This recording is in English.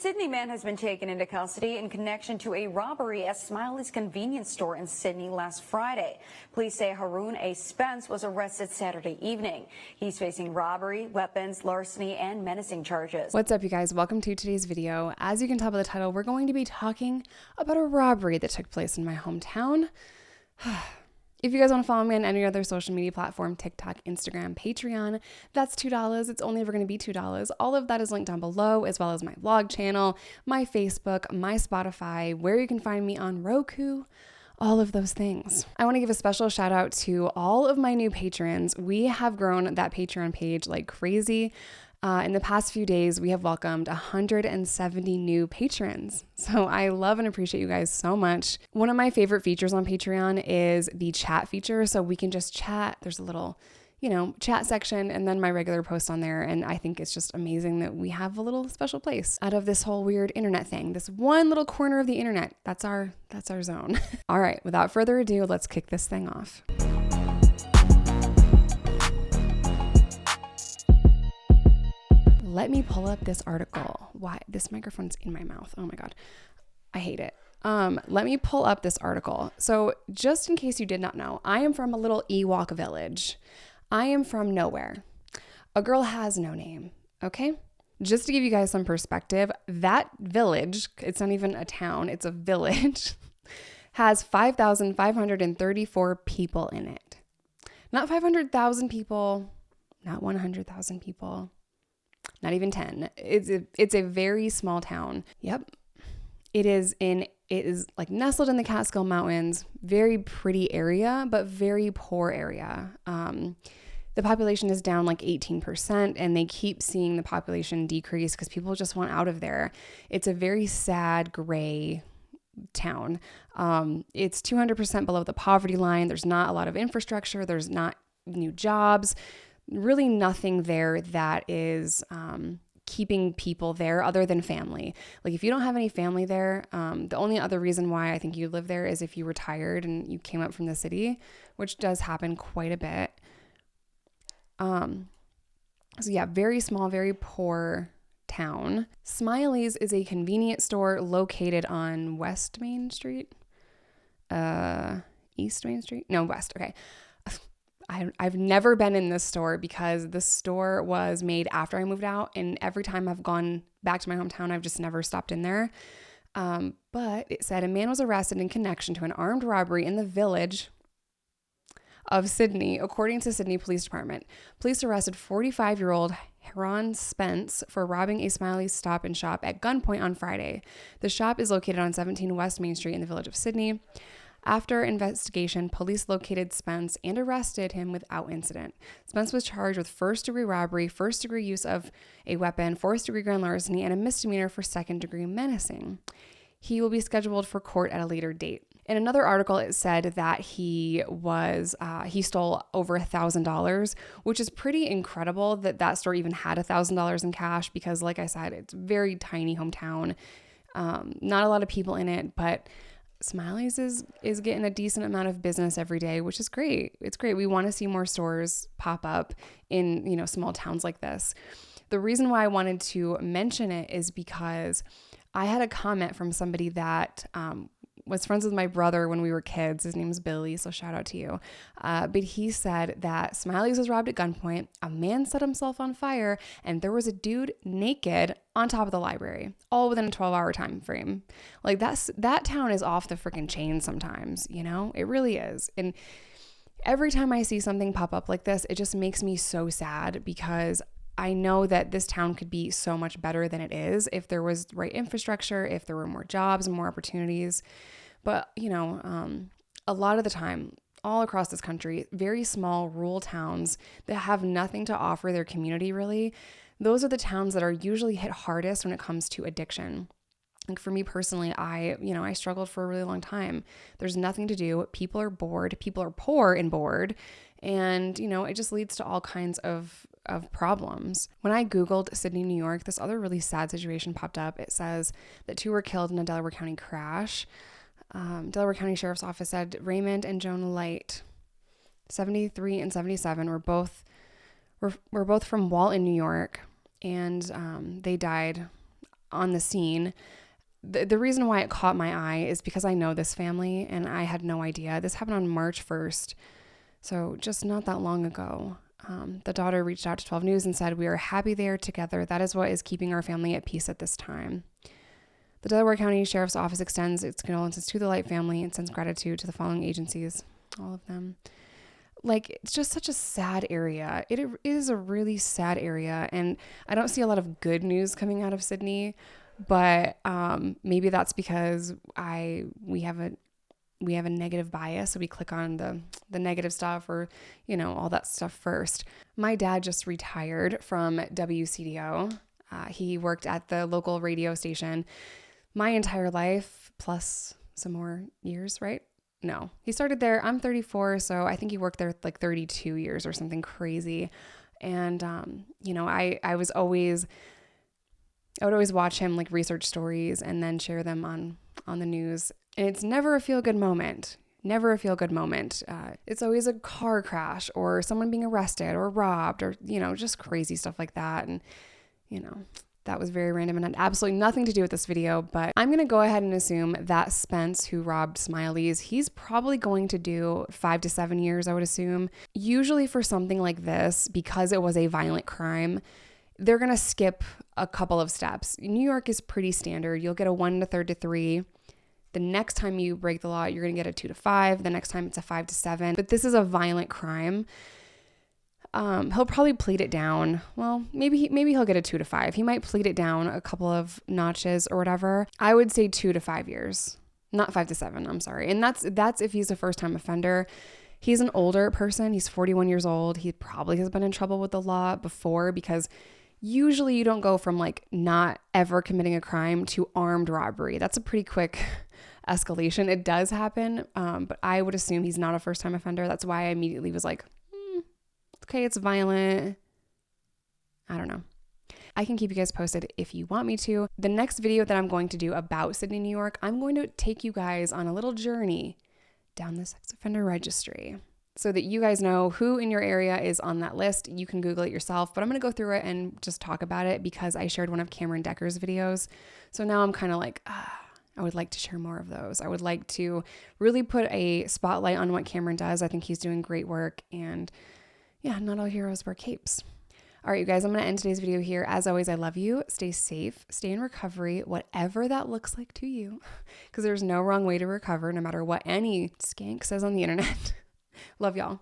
Sydney man has been taken into custody in connection to a robbery at Smiley's convenience store in Sydney last Friday. Police say Haroon A. Spence was arrested Saturday evening. He's facing robbery, weapons, larceny, and menacing charges. What's up, you guys? Welcome to today's video. As you can tell by the title, we're going to be talking about a robbery that took place in my hometown. If you guys want to follow me on any other social media platform, TikTok, Instagram, Patreon, that's $2. It's only ever going to be $2. All of that is linked down below, as well as my vlog channel, my Facebook, my Spotify, where you can find me on Roku, all of those things. I want to give a special shout out to all of my new patrons. We have grown that Patreon page like crazy. In the past few days, we have welcomed 170 new patrons. So I love and appreciate you guys so much. One of my favorite features on Patreon is the chat feature. So we can just chat. There's a little, chat section and then my regular post on there. And I think it's just amazing that we have a little special place out of this whole weird internet thing. This one little corner of the internet. That's our zone. All right, without further ado, let's kick this thing off. Let me pull up this article. Why? This microphone's in my mouth. Oh my God. I hate it. Let me pull up this article. So just in case you did not know, I am from a little Ewok village. I am from nowhere. A girl has no name. Okay? Just to give you guys some perspective, that village, it's not even a town, it's a village, has 5,534 people in it. Not 500,000 people, not 100,000 people. Not even 10. It's a very small town. Yep. It is like nestled in the Catskill Mountains, very pretty area, but very poor area. The population is down like 18% and they keep seeing the population decrease because people just want out of there. It's a very sad, gray town. It's 200% below the poverty line. There's not a lot of infrastructure. There's not new jobs. Really nothing there that is keeping people there other than family. Like if you don't have any family there, the only other reason why I think you live there is if you retired and you came up from the city, which does happen quite a bit. So yeah, very small, very poor town. Smiley's is a convenience store located on West Main Street. East Main Street? No, West. Okay. I've never been in this store because the store was made after I moved out, and every time I've gone back to my hometown, I've just never stopped in there. But it said a man was arrested in connection to an armed robbery in the village of Sydney, according to Sydney Police Department. Police arrested 45-year-old Haroon Spence for robbing a Smiley Stop and Shop at gunpoint on Friday. The shop is located on 17 West Main Street in the village of Sydney. After investigation, police located Spence and arrested him without incident. Spence was charged with first-degree robbery, first-degree use of a weapon, fourth-degree grand larceny, and a misdemeanor for second-degree menacing. He will be scheduled for court at a later date. In another article, it said that he stole over $1,000, which is pretty incredible that store even had $1,000 in cash because, like I said, it's a very tiny hometown. Not a lot of people in it, but Smiley's is getting a decent amount of business every day, which is great. It's great. We want to see more stores pop up in, small towns like this. The reason why I wanted to mention it is because I had a comment from somebody that was friends with my brother when we were kids. His name's Billy, so shout out to you. But he said that Smiley's was robbed at gunpoint, a man set himself on fire, and there was a dude naked on top of the library, all within a 12-hour time frame. Like that town is off the freaking chain sometimes, It really is. And every time I see something pop up like this, it just makes me so sad because I know that this town could be so much better than it is if there was the right infrastructure, if there were more jobs and more opportunities. But, a lot of the time, all across this country, very small rural towns that have nothing to offer their community really, those are the towns that are usually hit hardest when it comes to addiction. Like for me personally, I struggled for a really long time. There's nothing to do. People are bored. People are poor and bored. And, it just leads to all kinds of problems. When I Googled Sydney, New York, this other really sad situation popped up. It says that 2 were killed in a Delaware County crash. Delaware County Sheriff's Office said Raymond and Joan Light, 73 and 77, were both from Walton, New York, and they died on the scene. The reason why it caught my eye is because I know this family and I had no idea. This happened on March 1st, so just not that long ago. The daughter reached out to 12 News and said, "We are happy they are together. That is what is keeping our family at peace at this time." The Delaware County Sheriff's Office extends its condolences to the Light family and sends gratitude to the following agencies, all of them. Like, it's just such a sad area. It is a really sad area, and I don't see a lot of good news coming out of Sydney, but maybe that's because we have a negative bias, so we click on the negative stuff or, all that stuff first. My dad just retired from WCDO. He worked at the local radio station my entire life, plus some more years, right? No, he started there. I'm 34, so I think he worked there like 32 years or something crazy. And, I would always watch him like research stories and then share them on the news. And it's never a feel-good moment. Never a feel-good moment. It's always a car crash or someone being arrested or robbed or, just crazy stuff like that. And, that was very random and had absolutely nothing to do with this video, but I'm going to go ahead and assume that Spence, who robbed Smiley's, he's probably going to do 5 to 7 years, I would assume. Usually for something like this, because it was a violent crime, they're going to skip a couple of steps. New York is pretty standard. You'll get a 1 to 3 to 3. The next time you break the law, you're going to get a 2 to 5. The next time it's a 5 to 7. But this is a violent crime. He'll probably plead it down. Well, maybe he'll get a 2 to 5. He might plead it down a couple of notches or whatever. I would say 2 to 5 years, not 5 to 7. I'm sorry. And that's if he's a first time offender. He's an older person. He's 41 years old. He probably has been in trouble with the law before, because usually you don't go from like not ever committing a crime to armed robbery. That's a pretty quick escalation. It does happen. But I would assume he's not a first time offender. That's why I immediately was like, okay, it's violent. I don't know. I can keep you guys posted if you want me to. The next video that I'm going to do about Sydney, New York, I'm going to take you guys on a little journey down the sex offender registry so that you guys know who in your area is on that list. You can Google it yourself, but I'm going to go through it and just talk about it because I shared one of Cameron Decker's videos. So now I'm kind of like, I would like to share more of those. I would like to really put a spotlight on what Cameron does. I think he's doing great work, and yeah, not all heroes wear capes. All right, you guys, I'm going to end today's video here. As always, I love you. Stay safe, stay in recovery, whatever that looks like to you, because there's no wrong way to recover, no matter what any skank says on the internet. Love y'all.